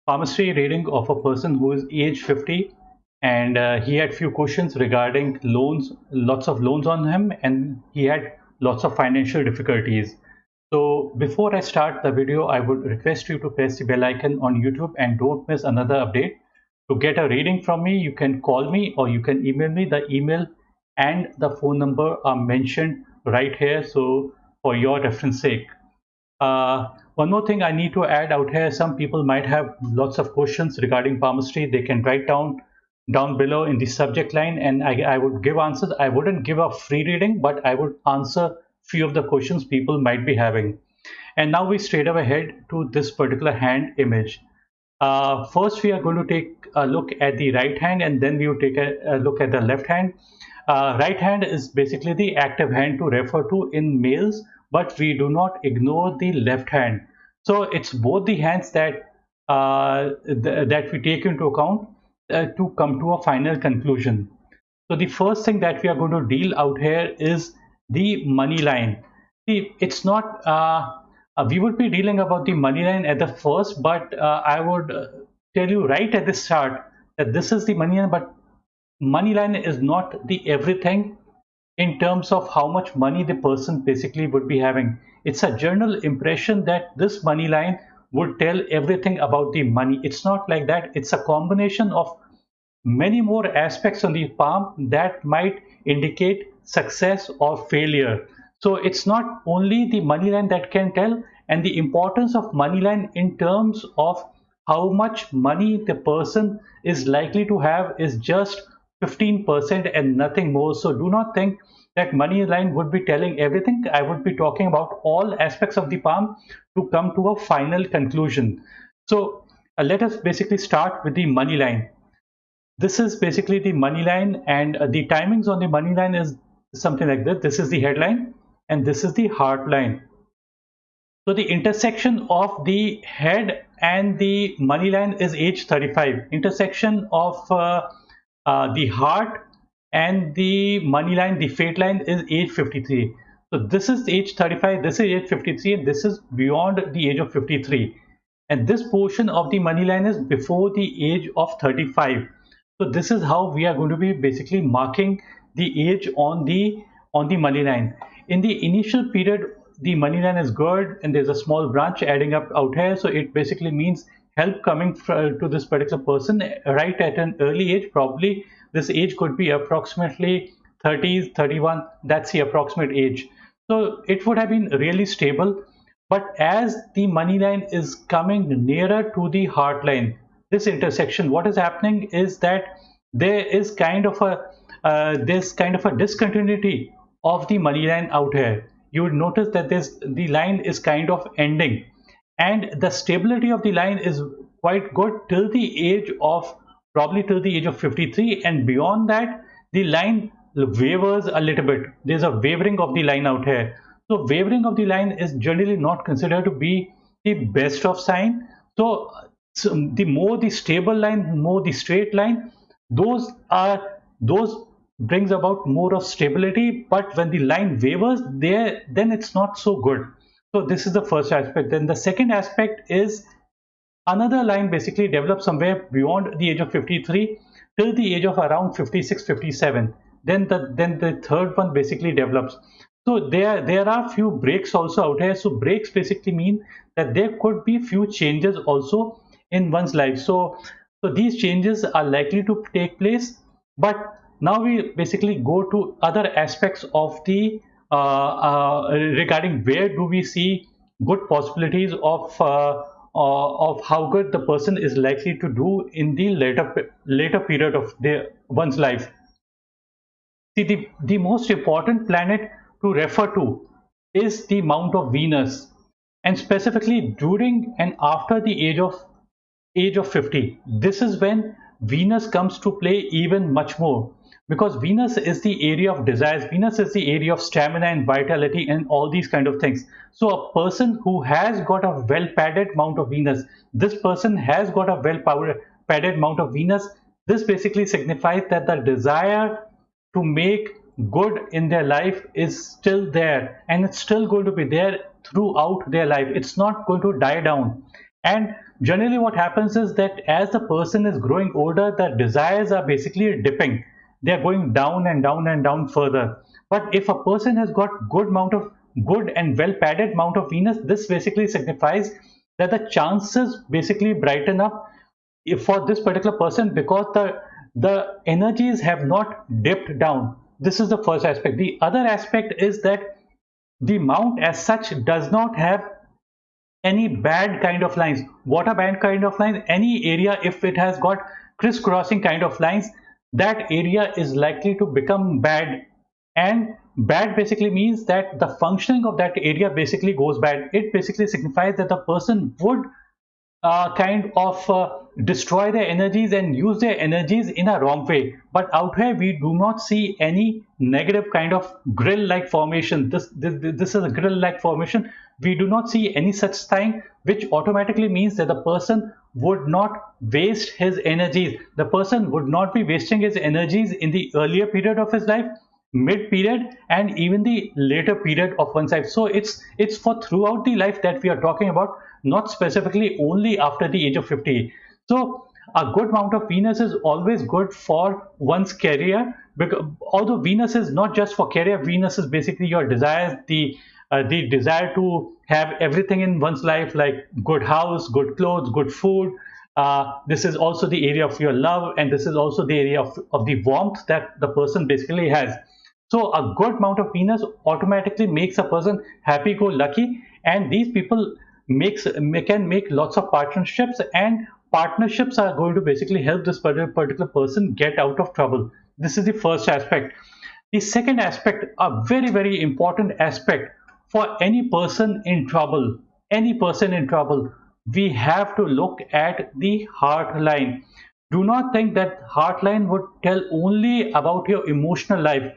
palmistry reading of a person who is age 50, and he had few questions regarding loans, lots of loans on him, and he had lots of financial difficulties. So before I start the video, I would request you to press the bell icon on YouTube and don't miss another update. To get a reading from me, you can call me or you can email me. The email and the phone number are mentioned right here, so for your reference sake. One more thing I need to add out here, some people might have lots of questions regarding palmistry. They can write down below in the subject line, and I would give answers. I wouldn't give a free reading, but I would answer few of the questions people might be having. And now we straight away head to this particular hand image. First, we are going to take a look at the right hand, and then we will take a look at the left hand. Right hand is basically the active hand to refer to in males, but we do not ignore the left hand. So it's both the hands that we take into account to come to a final conclusion. So the first thing that we are going to deal out here is the money line. See, it's not. We would be dealing about the money line at the first, but I would tell you right at the start that this is the money line, but money line is not the everything in terms of how much money the person basically would be having. It's a general impression that this money line would tell everything about the money. It's not like that. It's a combination of many more aspects on the palm that might indicate success or failure. So it's not only the money line that can tell, and the importance of money line in terms of how much money the person is likely to have is just 15% and nothing more. So do not think that money line would be telling everything. I would be talking about all aspects of the palm to come to a final conclusion. So let us basically start with the money line. This is basically the money line, and the timings on the money line is something like this. This is the headline and this is the heart line. So the intersection of the head and the money line is age 35. Intersection of the heart and the money line, the fate line, is age 53. So this is age 35, this is age 53, and this is beyond the age of 53. And this portion of the money line is before the age of 35. So this is how we are going to be basically marking the age on the money line. In the initial period, the money line is good, and there's a small branch adding up out here. So it basically means help coming to this particular person right at an early age. Probably this age could be approximately 30s, 31. That's the approximate age. So it would have been really stable. But as the money line is coming nearer to the heart line, this intersection, what is happening is that there is kind of a discontinuity of the money line out here. You would notice that the line is kind of ending, and the stability of the line is quite good till the age of probably till the age of 53, and beyond that the line wavers a little bit. There's a wavering of the line out here. So wavering of the line is generally not considered to be the best of sign. So the more the stable line, more the straight line, those brings about more of stability. But when the line wavers there, then it's not so good. So this is the first aspect. Then the second aspect is another line basically develops somewhere beyond the age of 53 till the age of around 56, 57. Then the third one basically develops. So there are few breaks also out here. So breaks basically mean that there could be few changes also in one's life. So these changes are likely to take place. But now we basically go to other aspects of the regarding where do we see good possibilities of how good the person is likely to do in the later period of one's life. See, the most important planet to refer to is the Mount of Venus, and specifically during and after the age of 50. This is when Venus comes to play even much more, because Venus is the area of desires. Venus is the area of stamina and vitality and all these kind of things. So a person who has got a well padded Mount of Venus, this person has got a well padded Mount of Venus. This basically signifies that the desire to make good in their life is still there, and it's still going to be there throughout their life. It's not going to die down. And generally what happens is that as the person is growing older, the desires are basically dipping. They are going down and down and down further. But if a person has got good and well padded amount of Venus, this basically signifies that the chances basically brighten up if for this particular person, because the energies have not dipped down. This is the first aspect. The other aspect is that the mount as such does not have any bad kind of lines. What are bad kind of lines? Any area, if it has got crisscrossing kind of lines, that area is likely to become bad. And bad basically means that the functioning of that area basically goes bad. It basically signifies that the person would kind of destroy their energies and use their energies in a wrong way. But out here, we do not see any negative kind of grill-like formation. This is a grill-like formation. We do not see any such thing, which automatically means that the person would not waste his energies. The person would not be wasting his energies in the earlier period of his life, mid period, and even the later period of one's life. So it's for throughout the life that we are talking about, not specifically only after the age of 50. So a good amount of Venus is always good for one's career, because although Venus is not just for career, Venus is basically your desires, the desire to have everything in one's life, like good house, good clothes, good food. This is also the area of your love, and this is also the area of the warmth that the person basically has. So a good amount of Venus automatically makes a person happy-go-lucky, and these people can make lots of partnerships, and partnerships are going to basically help this particular person get out of trouble. This is the first aspect. The second aspect, a very, very important aspect for any person in trouble, we have to look at the heart line. Do not think that heart line would tell only about your emotional life.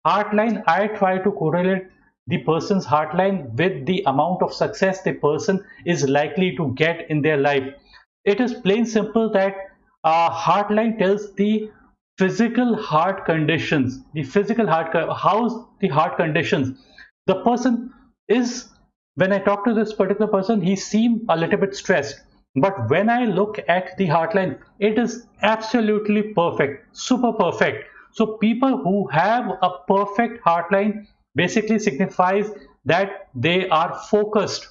Heart line, I try to correlate the person's heart line with the amount of success the person is likely to get in their life. It is plain simple that heart line tells the physical heart conditions, how's the heart conditions. The person is, when I talk to this particular person, he seemed a little bit stressed. But when I look at the heart line, it is absolutely perfect, super perfect. So people who have a perfect heart line basically signifies that they are focused.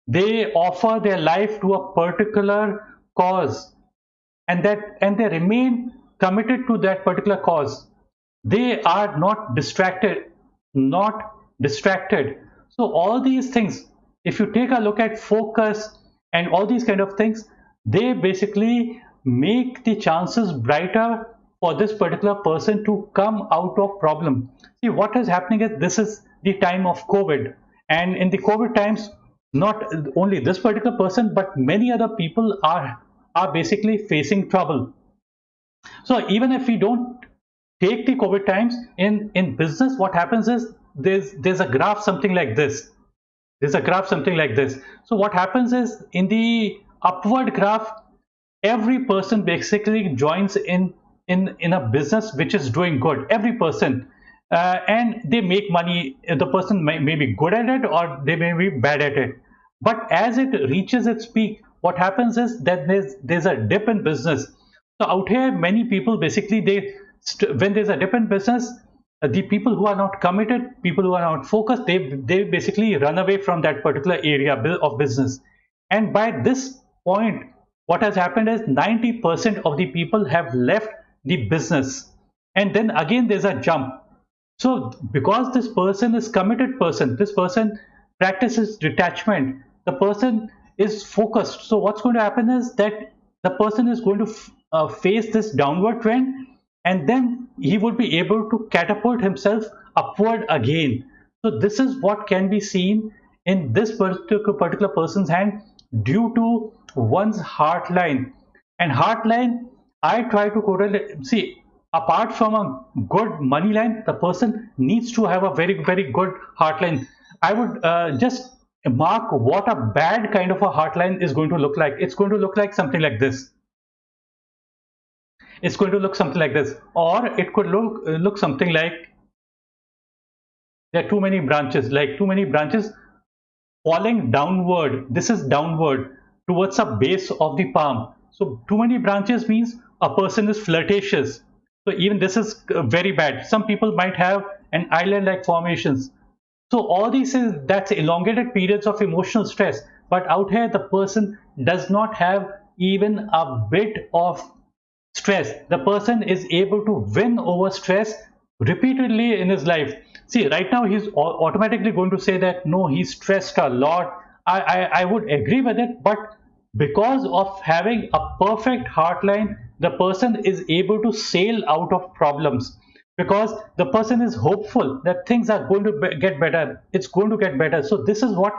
They offer their life to a particular cause, and they remain committed to that particular cause. They are not distracted. So all these things, if you take a look at focus and all these kind of things, they basically make the chances brighter for this particular person to come out of problem. See, what is happening is, this is the time of COVID, and in the COVID times, not only this particular person but many other people are basically facing trouble. So even if we don't take the COVID times in business, what happens is, there's a graph something like this. There's a graph something like this. So what happens is, in the upward graph, every person basically joins in a business which is doing good. Every person, and they make money. The person may be good at it, or they may be bad at it. But as it reaches its peak, what happens is that there's a dip in business. So out here, many people basically, when there's a dip in business, the people who are not committed, people who are not focused, they basically run away from that particular area of business. And by this point, what has happened is, 90% of the people have left the business, and then again there's a jump. So because this person is committed person, this person practices detachment, the person is focused. So what's going to happen is that the person is going to face this downward trend, and then he would be able to catapult himself upward again. So this is what can be seen in this particular person's hand, due to one's heart line. And heart line, I try to correlate. See, apart from a good money line, the person needs to have a very, very good heart line. I would just mark what a bad kind of a heart line is going to look like. It's going to look like something like this. It's going to look something like this, or it could look something like, there are too many branches, falling downward. This is downward towards the base of the palm. So too many branches means a person is flirtatious. So even this is very bad. Some people might have an island-like formations. So all these is that's elongated periods of emotional stress. But out here, the person does not have even a bit of stress. The person is able to win over stress repeatedly in his life. See, right now he's automatically going to say that no, he's stressed a lot. I would agree with it, but because of having a perfect heartline, the person is able to sail out of problems because the person is hopeful that things are going to get better. It's going to get better. So this is what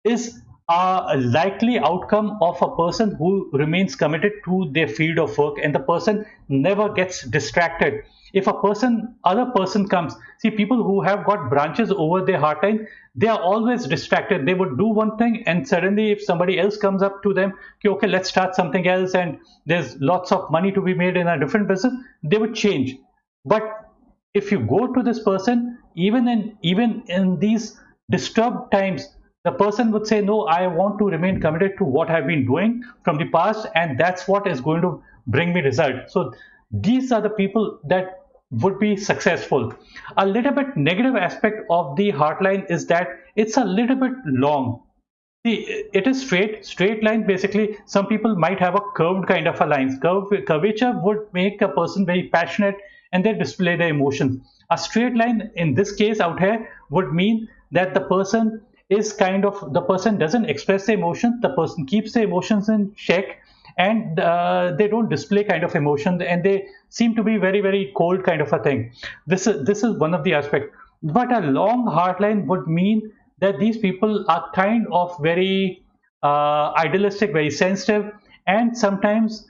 is a likely outcome of a person who remains committed to their field of work, and the person never gets distracted. If a other person comes, see, people who have got branches over their heartline, they are always distracted. They would do one thing, and suddenly if somebody else comes up to them, okay, let's start something else, and there's lots of money to be made in a different business, they would change. But if you go to this person, even in these disturbed times, the person would say, no, I want to remain committed to what I've been doing from the past, and that's what is going to bring me result. So these are the people that would be successful. A little bit negative aspect of the heartline is that it's a little bit long. See, it is straight line. Basically, some people might have a curved kind of a line. Curvature would make a person very passionate and they display their emotions. A straight line in this case out here would mean that the person doesn't express the emotion. The person keeps the emotions in check, and they don't display kind of emotion, and they seem to be very very cold kind of a thing. This is one of the aspects. But a long heartline would mean that these people are kind of very idealistic, very sensitive, and sometimes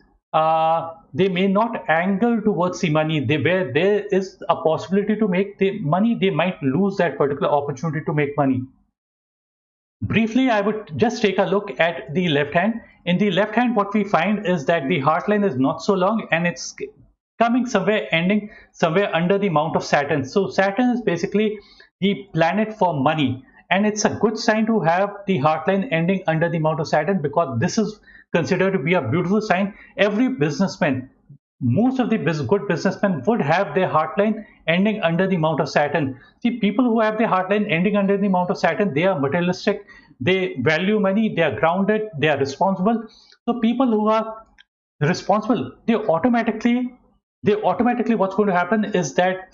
they may not angle towards the money. Where there is a possibility to make the money, they might lose that particular opportunity to make money. Briefly, I would just take a look at the left hand. In the left hand, what we find is that the heartline is not so long and it's coming somewhere, ending somewhere under the Mount of Saturn. So Saturn is basically the planet for money. And it's a good sign to have the heartline ending under the Mount of Saturn because this is considered to be a beautiful sign. Every businessman, most of the good businessmen would have their heartline ending under the Mount of Saturn. See, people who have their heartline ending under the Mount of Saturn, they are materialistic, they value money, they are grounded, they are responsible. So people who are responsible, they automatically what's going to happen is that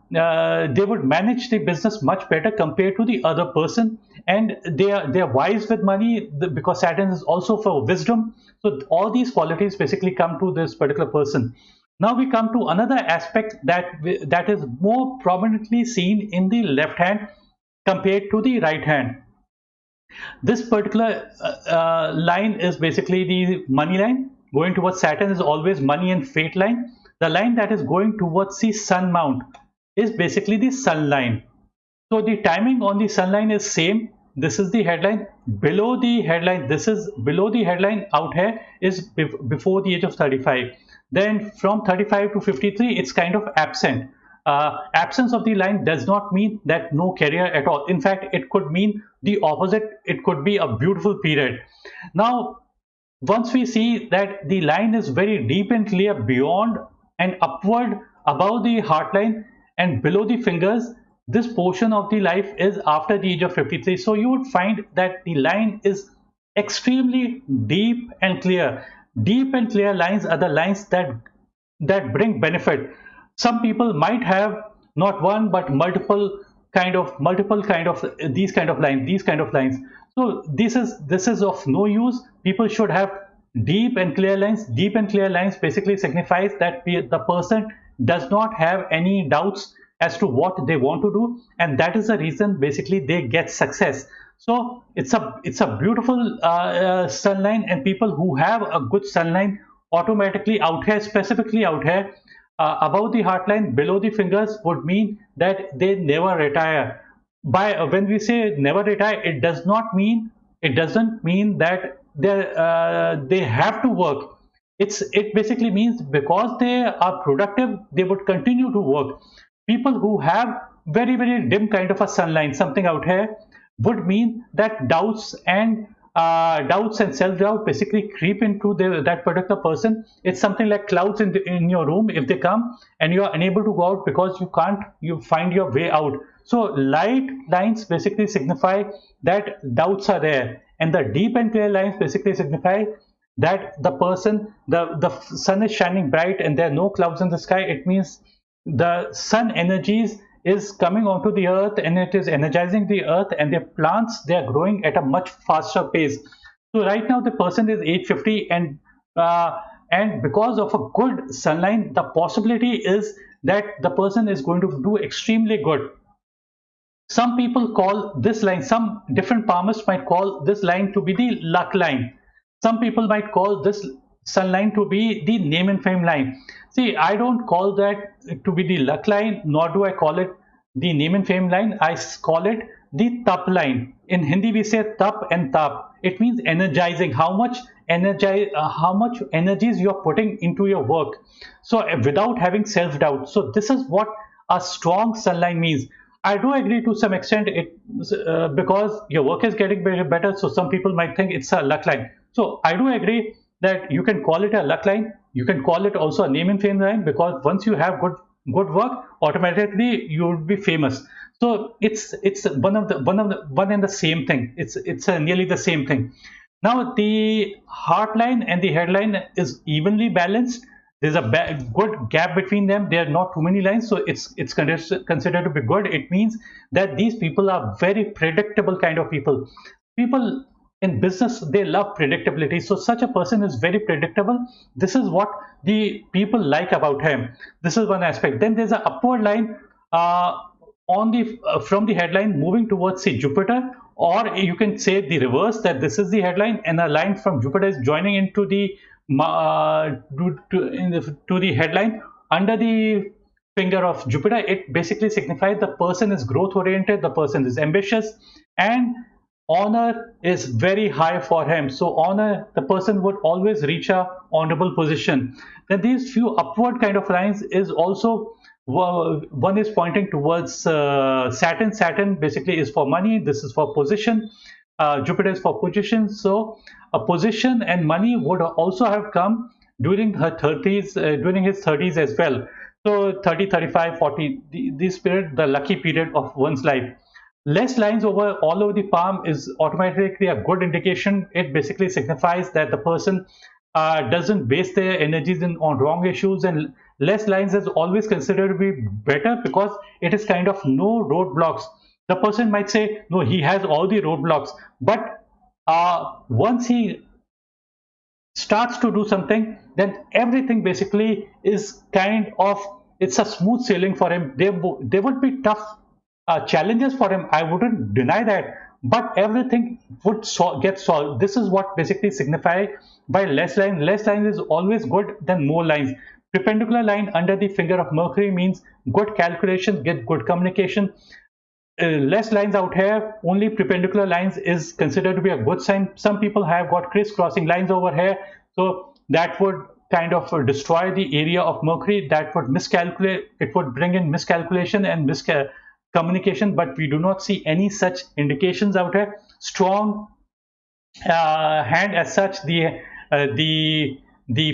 they would manage the business much better compared to the other person, and they are wise with money because Saturn is also for wisdom. So all these qualities basically come to this particular person. Now we come to another aspect that is more prominently seen in the left hand compared to the right hand. This particular line is basically the money line. Going towards Saturn is always money and fate line. The line that is going towards the sun mount is basically the sun line. So the timing on the sun line is same. This is the headline. Below the headline, this is below the headline out here is before the age of 35. Then from 35 to 53, it's kind of absent. Absence of the line does not mean that no career at all. In fact, it could mean the opposite. It could be a beautiful period. Now, once we see that the line is very deep and clear beyond and upward above the heart line and below the fingers, this portion of the life is after the age of 53. So you would find that the line is extremely deep and clear. Deep and clear lines are the lines that bring benefit. Some people might have not one but multiple kind of these kind of lines. So this is of no use. People should have deep and clear lines. Deep and clear lines basically signifies that the person does not have any doubts as to what they want to do, and that is the reason basically they get success. So it's a beautiful sunline, and people who have a good sunline automatically out here, specifically out here above the heartline, below the fingers, would mean that they never retire. By when we say never retire, it doesn't mean that they have to work. It basically means because they are productive, they would continue to work. People who have very very dim kind of a sunline, something out here, would mean that doubts and doubts and self-doubt basically creep into that particular person. It's something like clouds in your room. If they come and you are unable to go out because you find your way out. So light lines basically signify that doubts are there, and the deep and clear lines basically signify that the sun is shining bright and there are no clouds in the sky. It means the sun energies is coming onto the earth and it is energizing the earth, and the plants, they are growing at a much faster pace. So right now the person is 850, and because of a good sunlight, the possibility is that the person is going to do extremely good. Some people call this line, some different palmists might call this line to be the luck line. Some people might call this sun line to be the name and fame line. See, I don't call that to be the luck line, nor do I call it the name and fame line. I call it the tap line. In Hindi, we say tap and tap. It means energizing. How much energies you are putting into your work. So without having self-doubt. So this is what a strong sun line means. I do agree to some extent because your work is getting better. So some people might think it's a luck line. So I do agree that you can call it a luck line. You can call it also a name and fame line, because once you have good work, automatically you will be famous. So it's one and the same thing. It's nearly the same thing. Now the heart line and the headline is evenly balanced. There's a good gap between them. There are not too many lines, so it's considered to be good. It means that these people are very predictable kind of people. People in business, they love predictability. So such a person is very predictable. This is what the people like about him. This is one aspect. Then there's an upward line on the from the headline moving towards, say, Jupiter, or you can say the reverse, that this is the headline and a line from Jupiter is joining into the to the headline under the finger of Jupiter. It basically signifies the person is growth oriented, the person is ambitious, and honor is very high for him. So honor, the person would always reach a honorable position. Then these few upward kind of lines is also, one is pointing towards Saturn. Saturn basically is for money. This is for position. Jupiter is for position. So a position and money would also have come during her 30s, during his 30s as well. So 30, 35, 40, this period, the lucky period of one's life. Less lines all over the palm is automatically a good indication. It basically signifies that the person doesn't waste their energies on wrong issues, and less lines is always considered to be better because it is kind of no roadblocks. The person might say, no, he has all the roadblocks, but once he starts to do something, then everything basically is kind of, it's a smooth sailing for him. There would be tough challenges for him, I wouldn't deny that, but everything would get solved. This is what basically signified by less lines. Less lines is always good than more lines. Perpendicular line under the finger of Mercury means good calculation, get good communication. Less lines out here, only perpendicular lines is considered to be a good sign. Some people have got crisscrossing lines over here, so that would kind of destroy the area of Mercury. That would miscalculate, it would bring in miscalculation and communication, but we do not see any such indications out here. Strong hand as such, the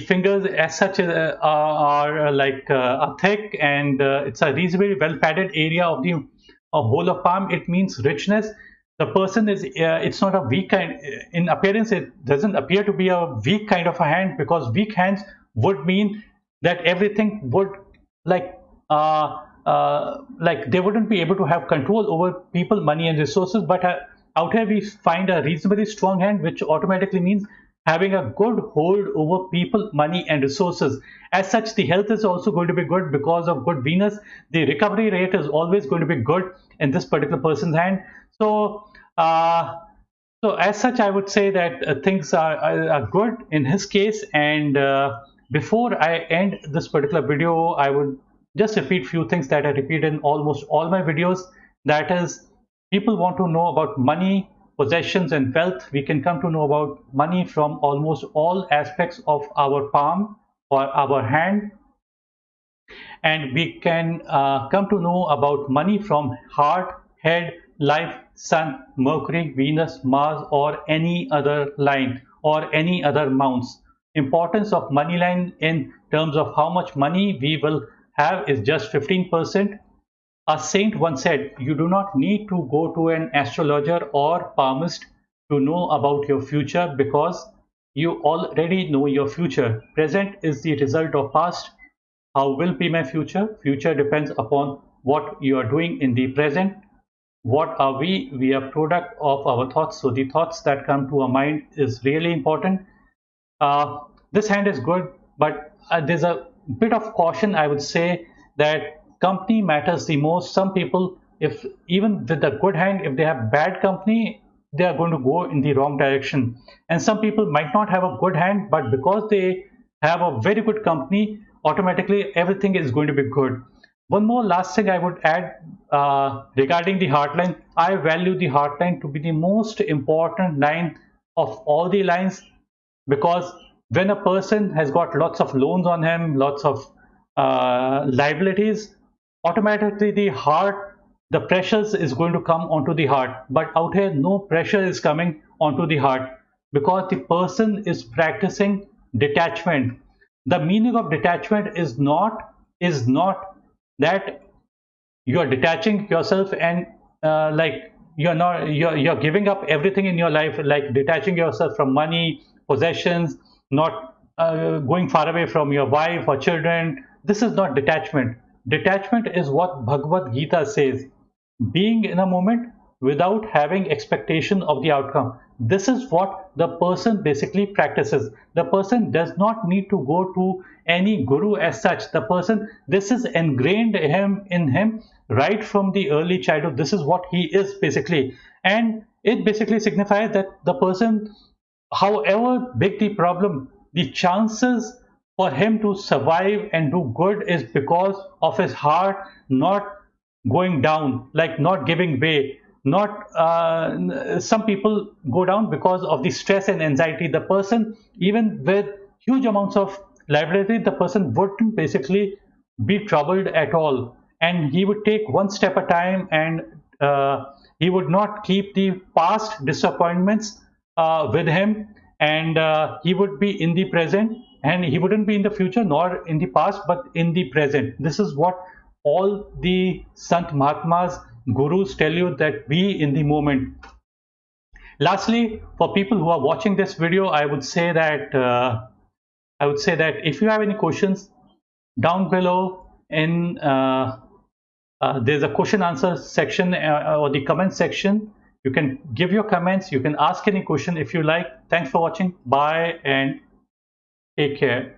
fingers as such are like thick, and it's a reasonably well padded area of the whole of palm. It means richness. The person is it's not a weak kind in appearance. It doesn't appear to be a weak kind of a hand, because weak hands would mean that everything would like they wouldn't be able to have control over people, money, and resources. But out here we find a reasonably strong hand, which automatically means having a good hold over people, money, and resources. As such, the health is also going to be good because of good Venus. The recovery rate is always going to be good in this particular person's hand. So so as such, I would say that things are good in his case. And before I end this particular video, I would just repeat few things that I repeat in almost all my videos. That is, people want to know about money, possessions, and wealth. We can come to know about money from almost all aspects of our palm or our hand, and we can come to know about money from heart, head, life, Sun, Mercury, Venus, Mars, or any other line or any other mounts. Importance of money line in terms of how much money we will have is just 15%. A saint once said, "You do not need to go to an astrologer or palmist to know about your future because you already know your future. Present is the result of past. How will be my future? Future depends upon what you are doing in the present. What are we? We are product of our thoughts. So the thoughts that come to our mind is really important. Uh, this hand is good, but there's a bit of caution. I would say that company matters the most. Some people, if even with a good hand, if they have bad company, they are going to go in the wrong direction. And some people might not have a good hand, but because they have a very good company, automatically everything is going to be good. One more last thing I would add regarding the heart line. I value the heart line to be the most important line of all the lines, because when a person has got lots of loans on him, lots of liabilities, automatically the pressures is going to come onto the heart. But out here, no pressure is coming onto the heart because the person is practicing detachment. The meaning of detachment is not that you are detaching yourself and like you're giving up everything in your life, like detaching yourself from money, possessions, not going far away from your wife or children. This is not detachment. Detachment is what Bhagavad Gita says: being in a moment without having expectation of the outcome. This is what the person basically practices. The person does not need to go to any guru as such. The person, this is ingrained in him right from the early childhood. This is what he is basically. And it basically signifies that the person, however big the problem, the chances for him to survive and do good is because of his heart not going down, like not giving way. Not some people go down because of the stress and anxiety. The person, even with huge amounts of liability, the person wouldn't basically be troubled at all, and he would take one step at a time, and he would not keep the past disappointments with him, and he would be in the present, and he wouldn't be in the future nor in the past but in the present. This is what all the Sant Mahatmas, gurus tell you, that be in the moment. Lastly, for people who are watching this video, I would say that if you have any questions, down below in there's a question answer section or the comment section. You can give your comments. You can ask any question if you like. Thanks for watching. Bye and take care.